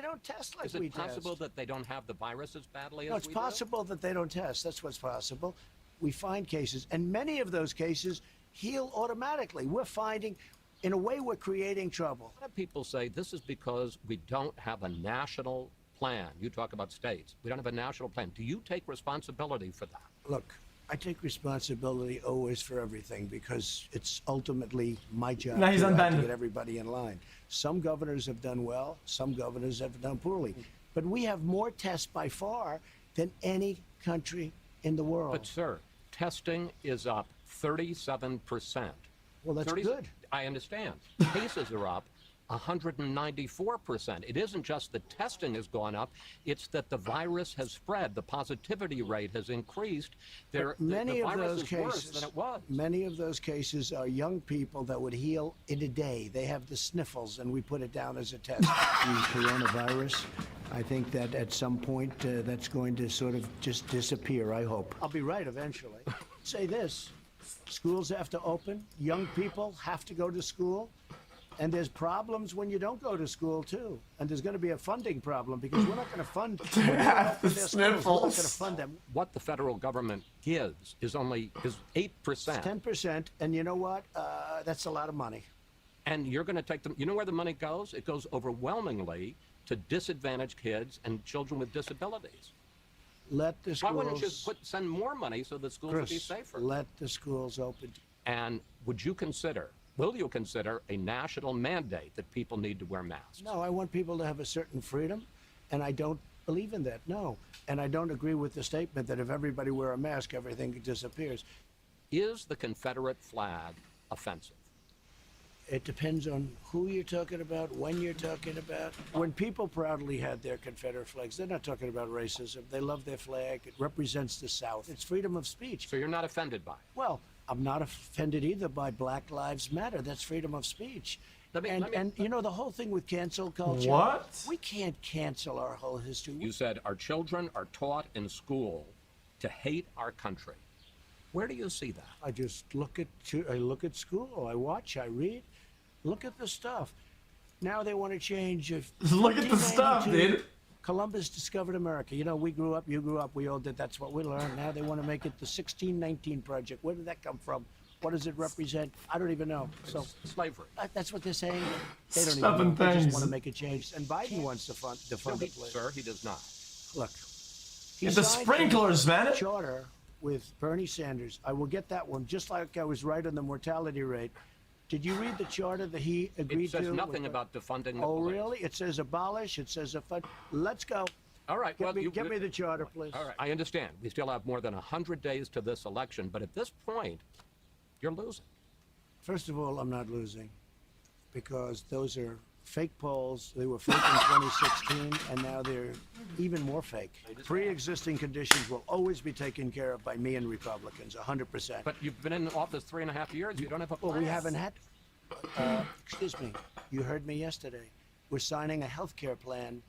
they don't test like Is we it test. possible that they don't have the virus as badly as No, it's we do? possible that they don't test. That's what's possible. We find cases, and many of those cases heal automatically. We're finding, in a way, we're creating trouble. A lot of people say this is because we don't have a national plan. You talk about states. We don't have a national plan. Do you take responsibility for that? Look, I take responsibility always for everything because it's ultimately my job Now he's to unbanned. get everybody in line. Some governors have done well, some governors have done poorly. But we have more tests by far than any country in the world. But, sir, testing is up 37%. Well, that's good. I understand. Cases are up 194%. It isn't just that testing has gone up, it's that the virus has spread. The positivity rate has increased. The virus is worse than it was. Many of those cases are young people that would heal in a day. They have the sniffles, and we put it down as a test. The coronavirus, I think that at some point that's going to sort of just disappear, I hope. I'll be right eventually. Say this, schools have to open, young people have to go to school. And there's problems when you don't go to school, too. And there's going to be a funding problem because we're not going to fund their schools. We're not going to fund them. What the federal government gives is 8%. 10%. And you know what? That's a lot of money. And you're going to take them. You know where the money goes? It goes overwhelmingly to disadvantaged kids and children with disabilities. Let the schools... Why wouldn't you send more money so the schools would be safer? Let the schools open. And will you consider a national mandate that people need to wear masks? No, I want people to have a certain freedom, and I don't believe in that, no. And I don't agree with the statement that if everybody wear a mask, everything disappears. Is the Confederate flag offensive? It depends on who you're talking about, when you're talking about. When people proudly had their Confederate flags, they're not talking about racism. They love their flag. It represents the South. It's freedom of speech. So you're not offended by it? Well, I'm not offended either by Black Lives Matter. That's freedom of speech. And you know, the whole thing with cancel culture. What? We can't cancel our whole history. You said our children are taught in school to hate our country. Where do you see that? I just look at school. I watch, I read. Look at the stuff. Now they want to change. Look at the stuff, dude. Columbus discovered America. You know, we grew up, you grew up, we all did. That's what we learned. Now they want to make it the 1619 Project. Where did that come from? What does it represent? I don't even know. So slavery. That's what they're saying. They don't Seven even know. They things. just want to make a change. And Biden wants to fund it. Sir, he does not. Look. It's the sprinklers, man. Charter with Bernie Sanders. I will get that one, just like I was right on the mortality rate. Did you read the charter that he agreed to? It says nothing about defunding the police. Really? It says abolish. It says fund. Let's go. All right. Get me the charter, please. All right. I understand. We still have more than 100 days to this election, but at this point, you're losing. First of all, I'm not losing because those are fake polls. They were fake in 2016, and now they're even more fake. Pre-existing conditions will always be taken care of by me and Republicans, 100%. But you've been in office 3.5 years. You don't have a plan. Well, we haven't had... excuse me. You heard me yesterday. We're signing a health care plan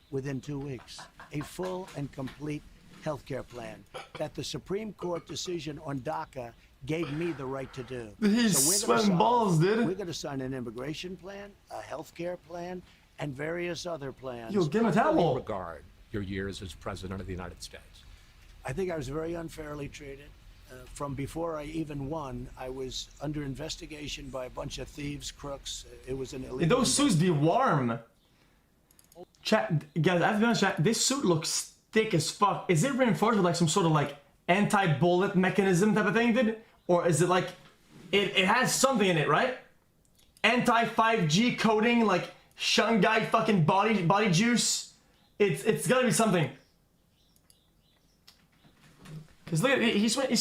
within 2 weeks. A full and complete health care plan that the Supreme Court decision on DACA gave me the right to do. He's sweating balls, dude. We're going to sign an immigration plan, a health care plan, and various other plans. Yo, give him a towel. Regard your years as president of the United States. I think I was very unfairly treated. From before I even won, I was under investigation by a bunch of thieves, crooks. It was an illegal... Those suits be warm. Chat, guys, I have to be honest, chat, this suit looks thick as fuck. Is it reinforced with like some sort of like anti-bullet mechanism type of thing, dude? Or is it like, it has something in it, right? Anti-5G coating, like Shanghai fucking body juice. It's gotta be something. Cause look at he's sweating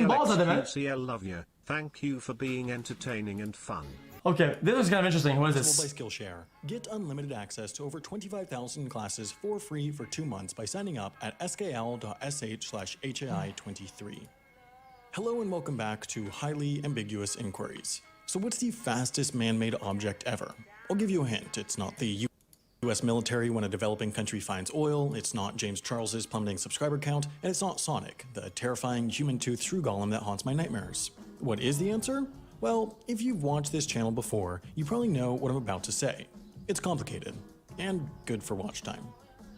balls at it, man. xQcOW love you. Thank you for being entertaining and fun. Okay, this is kind of interesting. What is this? By Skillshare. Get unlimited access to over 25,000 classes for free for 2 months by signing up at skl.sh/HAI23. Hello and welcome back to Highly Ambiguous Inquiries. So what's the fastest man-made object ever? I'll give you a hint. It's not the US military when a developing country finds oil, it's not James Charles's plummeting subscriber count, and it's not Sonic, the terrifying human-toothed through golem that haunts my nightmares. What is the answer? Well, if you've watched this channel before, you probably know what I'm about to say. It's complicated. and good for watch time.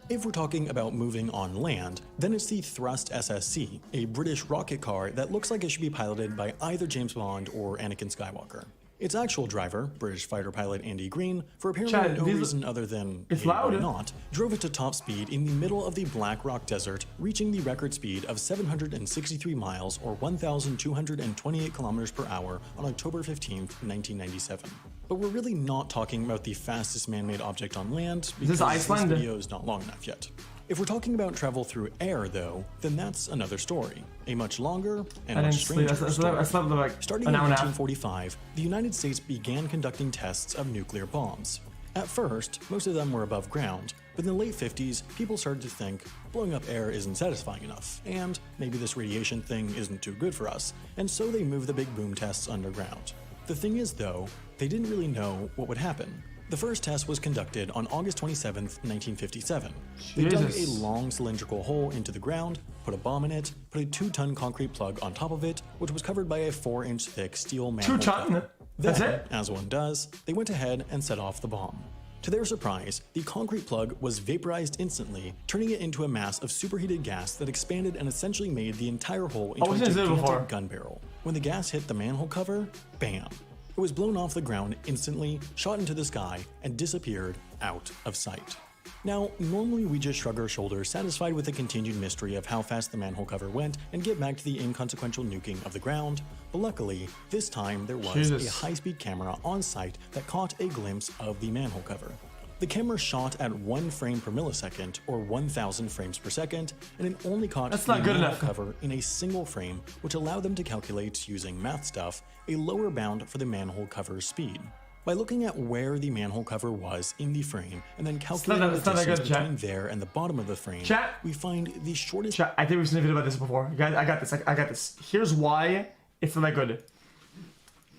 If we're talking about moving on land, then it's the Thrust SSC, a British rocket car that looks like it should be piloted by either James Bond or Anakin Skywalker. Its actual driver, British fighter pilot Andy Green, for apparently no reason other than it's loud, not, drove it to top speed in the middle of the Black Rock Desert, reaching the record speed of 763 miles or 1,228 kilometers per hour on October 15, 1997. But we're really not talking about the fastest man-made object on land because this video is not long enough yet. If we're talking about travel through air, though, then that's another story. A much longer and much stranger story. Starting in 1945, the United States began conducting tests of nuclear bombs. At first, most of them were above ground, but in the late 50s, people started to think blowing up air isn't satisfying enough, and maybe this radiation thing isn't too good for us, and so they moved the big boom tests underground. The thing is, though, they didn't really know what would happen. The first test was conducted on August 27, 1957. They dug a long cylindrical hole into the ground, put a bomb in it, put a 2-ton concrete plug on top of it, which was covered by a 4-inch thick steel manhole. 2 ton? That's it? As one does, they went ahead and set off the bomb. To their surprise, the concrete plug was vaporized instantly, turning it into a mass of superheated gas that expanded and essentially made the entire hole into a gigantic gun barrel. When the gas hit the manhole cover, bam! It was blown off the ground instantly, shot into the sky, and disappeared out of sight. Now, normally we just shrug our shoulders, satisfied with the continued mystery of how fast the manhole cover went, and get back to the inconsequential nuking of the ground, but luckily, this time there was a high-speed camera on site that caught a glimpse of the manhole cover. The camera shot at 1 frame per millisecond, or 1,000 frames per second, and it only caught the manhole cover in a single frame, which allowed them to calculate, using math stuff, a lower bound for the manhole cover's speed. By looking at where the manhole cover was in the frame, and then calculating the distance between there and the bottom of the frame, we find the shortest... I think we've seen a video about this before. Guys, I got this, I got this. Here's why it's not that good.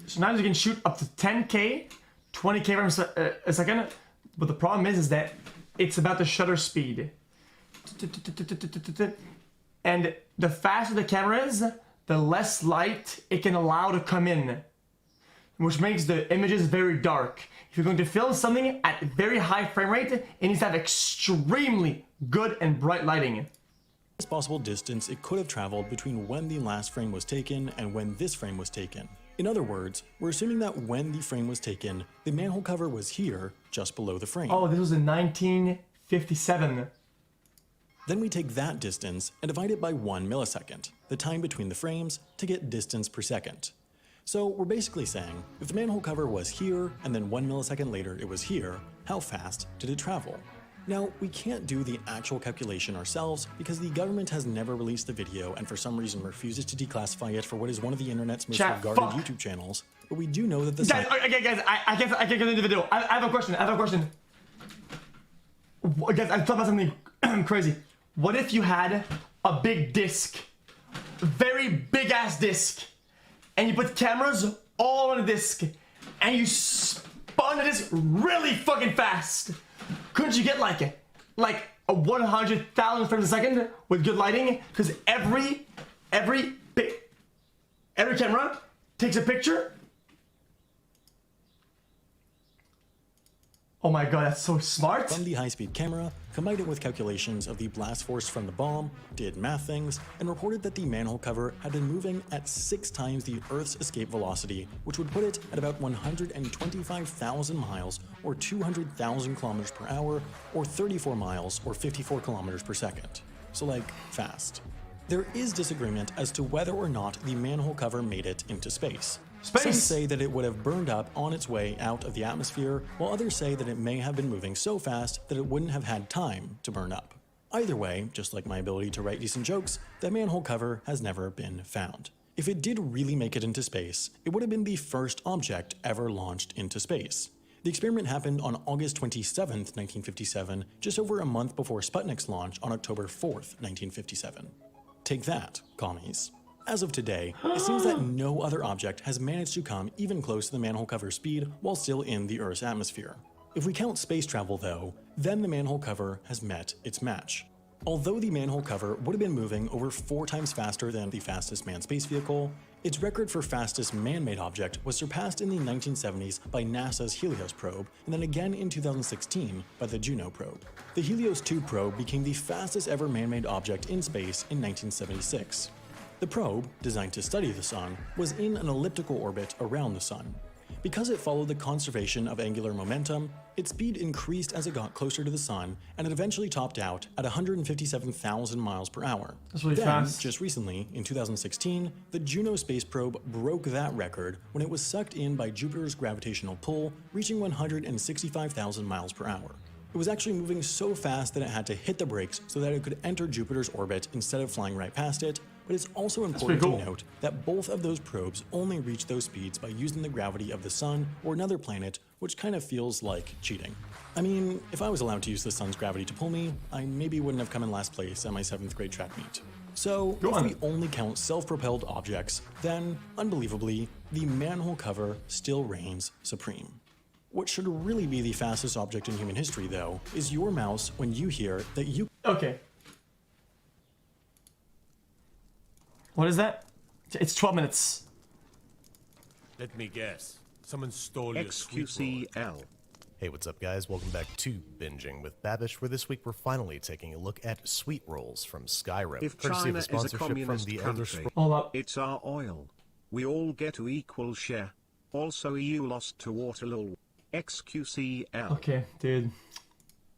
So now you can shoot up to 10K, 20K frames a second, but the problem is that it's about the shutter speed. And the faster the camera is, the less light it can allow to come in, which makes the images very dark. If you're going to film something at very high frame rate, it needs to have extremely good and bright lighting. Possible distance it could have traveled between when the last frame was taken and when this frame was taken. In other words, we're assuming that when the frame was taken, the manhole cover was here, just below the frame. Oh, this was in 1957. Then we take that distance and divide it by 1 millisecond, the time between the frames, to get distance per second. So we're basically saying, if the manhole cover was here, and then 1 millisecond later it was here, how fast did it travel? Now, we can't do the actual calculation ourselves because the government has never released the video and for some reason refuses to declassify it for what is one of the internet's most regarded YouTube channels, but we do know that the guys, I can't get into the video. I have a question, Guys, I thought about something crazy. What if you had a big disc, very big ass disc, and you put cameras all on the disc, and you spun the disc really fucking fast? Couldn't you get like a 100,000 frames a second with good lighting? Because every camera takes a picture. Oh my god, that's so smart. From the high-speed camera, combined it with calculations of the blast force from the bomb, did math things, and reported that the manhole cover had been moving at 6 times the Earth's escape velocity, which would put it at about 125,000 miles, or 200,000 kilometers per hour, or 34 miles, or 54 kilometers per second. So like, fast. There is disagreement as to whether or not the manhole cover made it into space. Some say that it would have burned up on its way out of the atmosphere, while others say that it may have been moving so fast that it wouldn't have had time to burn up. Either way, just like my ability to write decent jokes, that manhole cover has never been found. If it did really make it into space, it would have been the first object ever launched into space. The experiment happened on August 27, 1957, just over a month before Sputnik's launch on October 4th, 1957. Take that, commies. As of today, it seems that no other object has managed to come even close to the manhole cover speed while still in the Earth's atmosphere. If we count space travel though, then the manhole cover has met its match. Although the manhole cover would have been moving over 4 times faster than the fastest manned space vehicle, Its record for fastest man-made object was surpassed in the 1970s by NASA's Helios probe, and then again in 2016 by the Juno probe. The Helios 2 probe became the fastest ever man-made object in space in 1976. The probe, designed to study the Sun, was in an elliptical orbit around the Sun. Because it followed the conservation of angular momentum, its speed increased as it got closer to the Sun, and it eventually topped out at 157,000 miles per hour. That's really then, fast. just recently, in 2016, the Juno space probe broke that record when it was sucked in by Jupiter's gravitational pull, reaching 165,000 miles per hour. It was actually moving so fast that it had to hit the brakes so that it could enter Jupiter's orbit instead of flying right past it, but it's also important cool. to note that both of those probes only reach those speeds by using the gravity of the Sun or another planet, which kind of feels like cheating. I mean, if I was allowed to use the Sun's gravity to pull me, I maybe wouldn't have come in last place at my 7th grade track meet. So, if we only count self-propelled objects, then, unbelievably, the manhole cover still reigns supreme. What should really be the fastest object in human history, though, is your mouse when you hear that you... Okay. What is that? It's 12 minutes. Let me guess. Someone stole your sweet roll. xQcOW. Hey, what's up, guys? Welcome back to Binging with Babish, where this week we're finally taking a look at sweet rolls from Skyrim. If courtesy China of a is a sponsorship from communist the Elder country, Scrolls. Hold up. it's our oil. We all get to equal share. Also, EU lost to Waterloo. xQcOW. Okay, dude.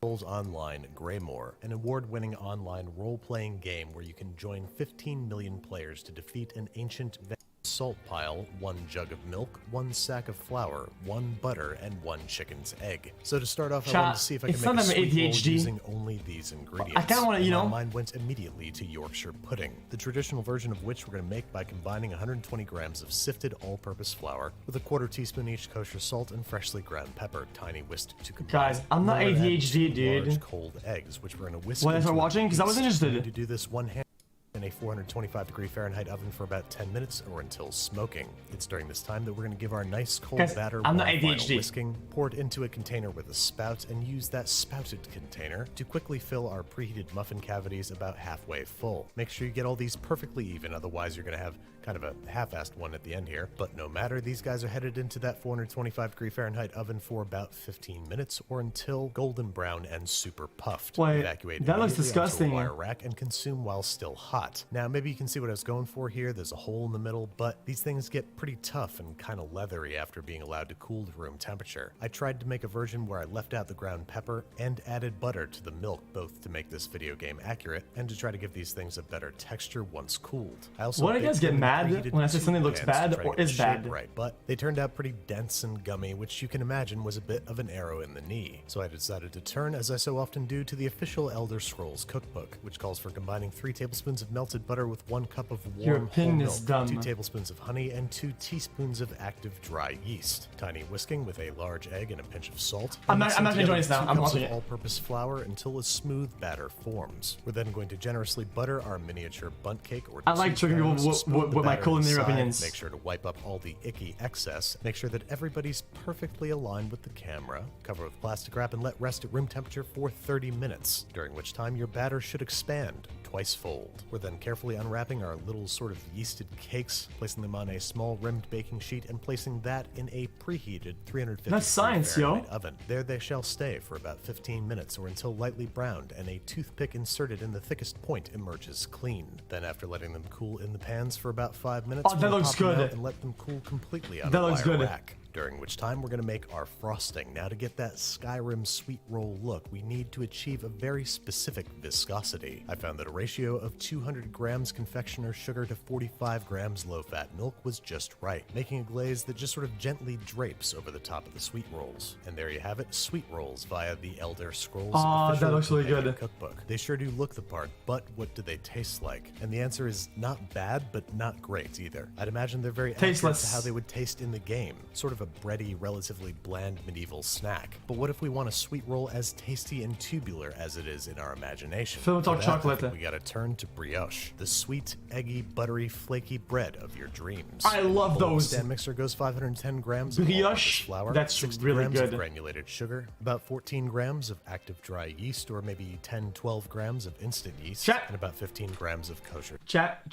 Online Greymore, an award-winning online role-playing game where you can join 15 million players to defeat an ancient salt pile, 1 jug of milk, 1 sack of flour, 1 butter, and 1 chicken's egg. So to start off, I wanted to see if I it's can make not a that I'm sweet roll ADHD. using only these ingredients. I kinda wanna, you know- My mind went immediately to Yorkshire pudding, the traditional version of which we're going to make by combining 120 grams of sifted all-purpose flour with a 1/4 teaspoon each kosher salt and freshly ground pepper, tiny whisked to combine. Guys, I'm not We're gonna add ADHD, 2 dude. large cold eggs, which we're going to whisk What, that's into what a watching? 'Cause I was paste. interested. We need to do this one hand in a 425-degree Fahrenheit oven for about 10 minutes or until smoking. It's during this time that we're going to give our nice cold Guys, batter I'm not one final ADHD. whisking, pour it into a container with a spout, and use that spouted container to quickly fill our preheated muffin cavities about halfway full. Make sure you get all these perfectly even, otherwise you're going to have kind of a half-assed one at the end here. But no matter, these guys are headed into that 425-degree Fahrenheit oven for about 15 minutes or until golden brown and super puffed. Wait, Evacuate that looks immediately onto disgusting. a wire rack and consume while still hot. Now, maybe you can see what I was going for here. There's a hole in the middle, but these things get pretty tough and kind of leathery after being allowed to cool to room temperature. I tried to make a version where I left out the ground pepper and added butter to the milk, both to make this video game accurate and to try to give these things a better texture once cooled. I also Why do you guys baked get them in mad preheated when I say soup something looks pans bad to try to or get the is shape bad? right, but they turned out pretty dense and gummy, which you can imagine was a bit of an arrow in the knee. So I decided to turn, as I so often do, to the official Elder Scrolls cookbook, which calls for combining 3 tablespoons of melted butter with 1 cup of Your warm whole opinion milk, is dumb. 2 tablespoons of honey, and 2 teaspoons of active dry yeast. Tiny whisking with a large egg and a pinch of salt. I'm Mix not them enjoying together this with now. 2 I'm cups watching of it. all-purpose flour until a smooth batter forms. We're then going to generously butter our miniature bundt cake or I like 2 tricking people pounds, with smooth the my batter culinary inside, opinions. Make sure to wipe up all the icky excess. Make sure that everybody's perfectly aligned with the camera. Cover with plastic wrap and let rest at room temperature for 30 minutes, during which time your batter should expand twice-fold. We're then carefully unwrapping our little sort of yeasted cakes, placing them on a small rimmed baking sheet, and placing that in a preheated 350 That's science, yo. Fahrenheit oven. There they shall stay for about 15 minutes or until lightly browned and a toothpick inserted in the thickest point emerges clean. Then after letting them cool in the pans for about 5 minutes, Oh, that we'll looks pop them good. out and let them cool completely on That a looks wire good. rack. During which time we're going to make our frosting. Now, to get that Skyrim sweet roll look, we need to achieve a very specific viscosity. I found that a ratio of 200 grams confectioner's sugar to 45 grams low-fat milk was just right, making a glaze that just sort of gently drapes over the top of the sweet rolls. And there you have it, sweet rolls via the Elder Scrolls Aw, official that looks really companion good. cookbook. They sure do look the part, but what do they taste like? And the answer is not bad, but not great either. I'd imagine they're very accurate Tasteless. to how they would taste in the game. Sort of a bready, relatively bland medieval snack. But what if we want a sweet roll as tasty and tubular as it is in our imagination? Fill with For our that, I chocolate. think we gotta turn to brioche, the sweet, eggy, buttery, flaky bread of your dreams. I love Bowl of those. stand mixer goes 510 grams of all-purpose Brioche, flour, that's 60 really grams good. of granulated sugar, about 14 grams of active dry yeast, or maybe 10-12 grams of instant yeast, Chat. and about 15 grams of kosher. Chat,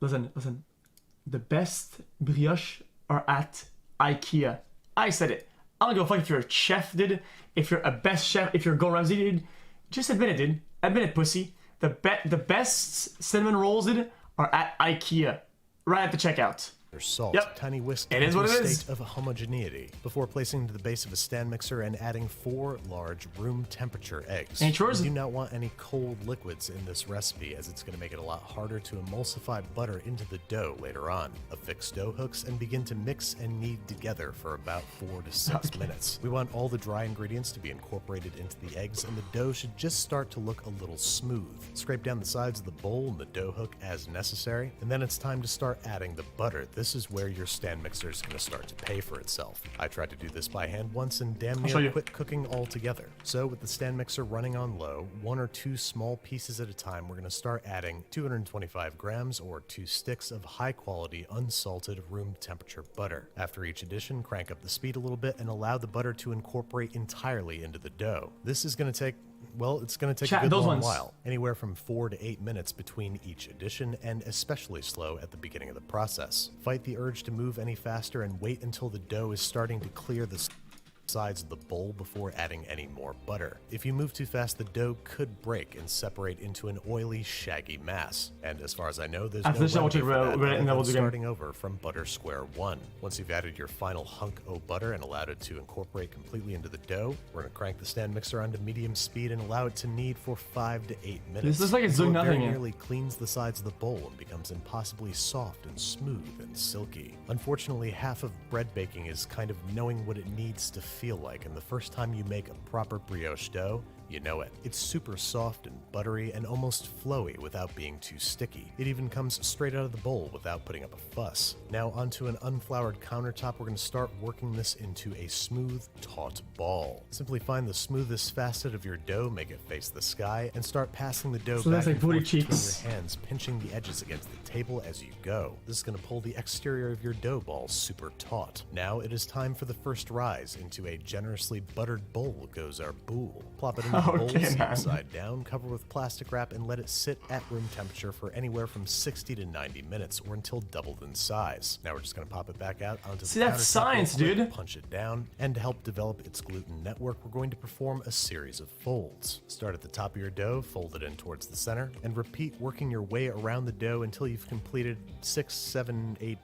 listen. The best brioche are at IKEA. I said it. I don't give a fuck if you're a chef, dude. If you're a best chef, if you're Gordon Ramsay, dude. Just admit it, dude. Admit it, pussy. The best cinnamon rolls, dude, are at IKEA. Right at the checkout. Salt, Yep. tiny whisk It is into what a it is. state of homogeneity before placing to the base of a stand mixer and adding 4 large room temperature eggs. Ain't yours? You do not want any cold liquids in this recipe, as it's going to make it a lot harder to emulsify butter into the dough later on. Affix dough hooks and begin to mix and knead together for about 4 to 6 minutes. We want all the dry ingredients to be incorporated into the eggs, and the dough should just start to look a little smooth. Scrape down the sides of the bowl and the dough hook as necessary, and then it's time to start adding the butter. This is where your stand mixer is going to start to pay for itself. I tried to do this by hand once and damn show you. near quit cooking altogether. So with the stand mixer running on low, 1 or 2 small pieces at a time, we're going to start adding 225 grams or 2 sticks of high quality unsalted room temperature butter. After each addition, crank up the speed a little bit and allow the butter to incorporate entirely into the dough. This is going to take, well, it's going to take Chat, a good those long ones. while. Anywhere from 4 to 8 minutes between each addition, and especially slow at the beginning of the process. Fight the urge to move any faster and wait until the dough is starting to clear the sides of the bowl before adding any more butter. If you move too fast, the dough could break and separate into an oily, shaggy mass. And as far as I know, there's After no this, I will remedy check for that and other then than we'll do again. starting over from butter square 1. Once you've added your final hunk of butter and allowed it to incorporate completely into the dough, we're going to crank the stand mixer onto medium speed and allow it to knead for 5 to 8 minutes. This looks like it's until doing it very nothing, yeah. nearly cleans the sides of the bowl and becomes impossibly soft and smooth and silky. Unfortunately, half of bread baking is kind of knowing what it needs to feel like, and the first time you make a proper brioche dough, you know it. It's super soft and buttery and almost flowy without being too sticky. It even comes straight out of the bowl without putting up a fuss. Now onto an unfloured countertop, we're going to start working this into a smooth, taut ball. Simply find the smoothest facet of your dough, make it face the sky, and start passing the dough So back that's like and forth booty between cheeks. your hands, pinching the edges against the table as you go. This is going to pull the exterior of your dough ball super taut. Now it is time for the first rise. Into a generously buttered bowl goes our boule. Plop it into the bowl, Okay, man. upside down, cover with plastic wrap, and let it sit at room temperature for anywhere from 60 to 90 minutes or until doubled in size. Now we're just going to pop it back out onto See, the that's countertop real science, quick, dude. punch it down, and to help develop its gluten network, we're going to perform a series of folds. Start at the top of your dough, fold it in towards the center, and repeat working your way around the dough until you've completed 6, 7, 8,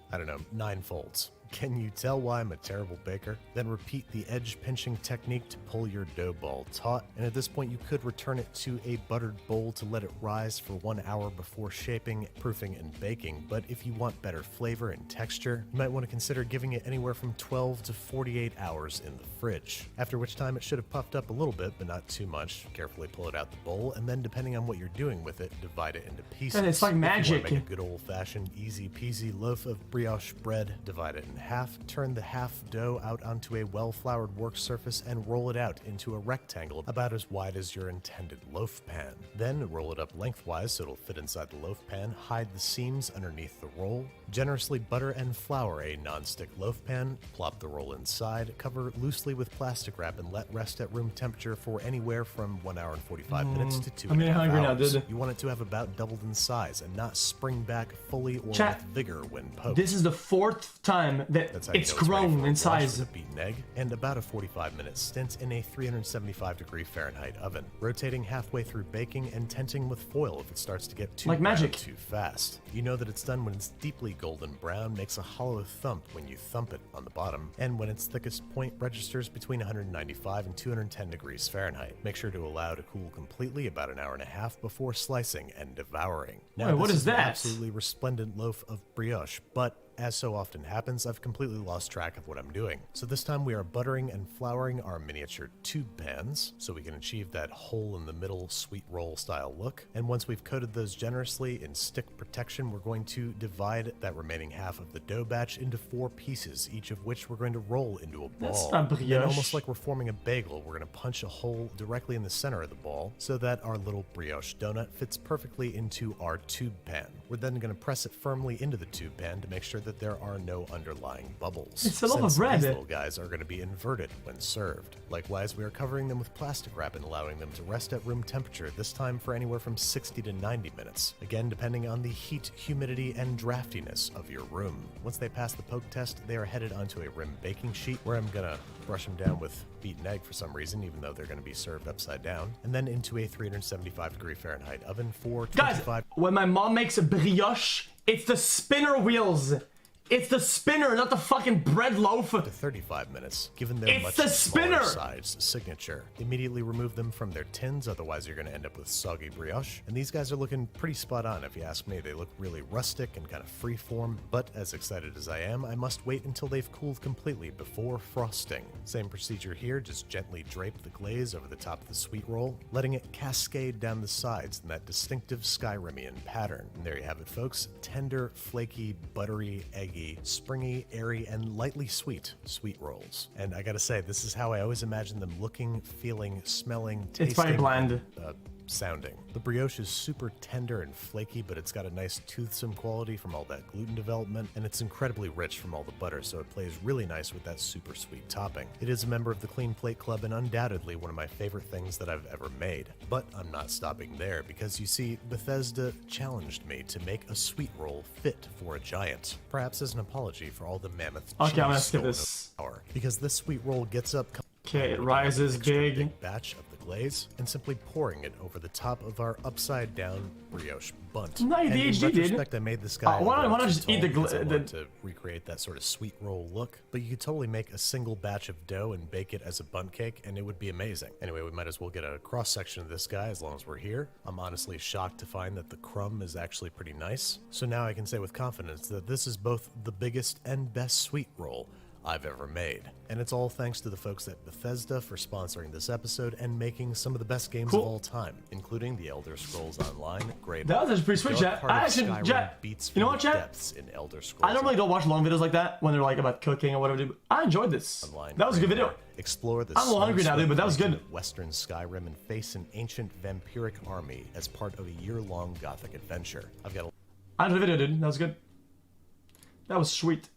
9 folds. Can you tell why I'm a terrible baker? Then repeat the edge pinching technique to pull your dough ball taut, and at this point you could return it to a buttered bowl to let it rise for 1 hour before shaping, proofing, and baking. But if you want better flavor and texture, you might want to consider giving it anywhere from 12 to 48 hours in the fridge. After which time it should have puffed up a little bit, but not too much. Carefully pull it out the bowl, and then depending on what you're doing with it, divide it into pieces. And it's like If you wanna magic. make a good old-fashioned, easy-peasy loaf of brioche bread, divide it in half, turn the half dough out onto a well-floured work surface, and roll it out into a rectangle about as wide as your intended loaf pan. Then roll it up lengthwise so it'll fit inside the loaf pan, hide the seams underneath the roll, generously butter and flour a non-stick loaf pan, plop the roll inside, cover loosely with plastic wrap, and let rest at room temperature for anywhere from 1 hour and 45 minutes to 2 I'm getting hungry now, hours. dude. You want it to have about doubled in size and not spring back fully or Chat, with vigor when poked. This is the 4th time that That's how you it's know ready grown for a in wash size. with a beaten egg, and about a 45-minute stint in a 375-degree Fahrenheit oven, rotating halfway through baking and tenting with foil if it starts to get too Like brown magic. too fast. You know that it's done when it's deeply golden brown, makes a hollow thump when you thump it on the bottom, and when its thickest point registers between 195 and 210 degrees Fahrenheit. Make sure to allow to cool completely about an hour and a half before slicing and devouring. Now, Wait, what this is an that? absolutely resplendent loaf of brioche, but as so often happens, I've completely lost track of what I'm doing. So this time we are buttering and flouring our miniature tube pans so we can achieve that hole in the middle sweet roll style look. And once we've coated those generously in stick protection, we're going to divide that remaining half of the dough batch into 4 pieces, each of which we're going to roll into a ball. That's not And then brioche. almost like we're forming a bagel, we're going to punch a hole directly in the center of the ball so that our little brioche donut fits perfectly into our tube pan. We're then going to press it firmly into the tube pan to make sure that there are no underlying bubbles. It's a loaf of since bread. These little guys are going to be inverted when served. Likewise, we are covering them with plastic wrap and allowing them to rest at room temperature, this time for anywhere from 60 to 90 minutes. Again, depending on the heat, humidity, and draftiness of your room. Once they pass the poke test, they are headed onto a rim baking sheet where I'm gonna brush them down with beaten egg for some reason, even though they're gonna be served upside down, and then into a 375-degree Fahrenheit oven for 25. Guys, when my mom makes a brioche, it's the spinner wheels. It's the spinner, not the fucking bread loaf. To 35 minutes, given their It's much the smaller spinner! size signature. Immediately remove them from their tins, otherwise you're going to end up with soggy brioche. And these guys are looking pretty spot on, if you ask me. They look really rustic and kind of free-form, but as excited as I am, I must wait until they've cooled completely before frosting. Same procedure here, just gently drape the glaze over the top of the sweet roll, letting it cascade down the sides in that distinctive Skyrimian pattern. And there you have it, folks. Tender, flaky, buttery, eggy, springy, airy, and lightly sweet sweet rolls. And I gotta say, this is how I always imagine them looking, feeling, smelling, tasting, It's very bland. sounding. The brioche is super tender and flaky, but it's got a nice toothsome quality from all that gluten development, and it's incredibly rich from all the butter, so it plays really nice with that super sweet topping. It is a member of the Clean Plate Club and undoubtedly one of my favorite things that I've ever made. But I'm not stopping there, because you see, Bethesda challenged me to make a sweet roll fit for a giant, perhaps as an apology for all the mammoth Okay, I'm gonna cheese skip stolen this. over our- because this sweet roll gets up Okay, it rises extra big. batch of the glaze and simply pouring it over the top of our upside down brioche bunt. No, And in ADHD, dude. retrospect, I made this guy why a not little just too eat the tall because I gla- wanted the- to recreate that sort of sweet roll look, but you could totally make a single batch of dough and bake it as a bundt cake and it would be amazing. Anyway, we might as well get a cross section of this guy as long as we're here. I'm honestly shocked to find that the crumb is actually pretty nice. So now I can say with confidence that this is both the biggest and best sweet roll I've ever made. And it's all thanks to the folks at Bethesda for sponsoring this episode and making some of the best games Cool. of all time, including The Elder Scrolls Online, Grey That was actually pretty sweet, Dark chat. Heart I of actually, Skyrim chat, beats you know from what, the chat? depths in Elder Scrolls I normally don't watch long videos like that when they're like about cooking or whatever. But I enjoyed this. Online, That was a good Grey video. Dark. Explore the I'm a little hungry now, dude, but that was good. Western Skyrim and face an ancient vampiric army as part of a year-long gothic adventure. I've got a I enjoyed the video, dude. That was good. That was sweet.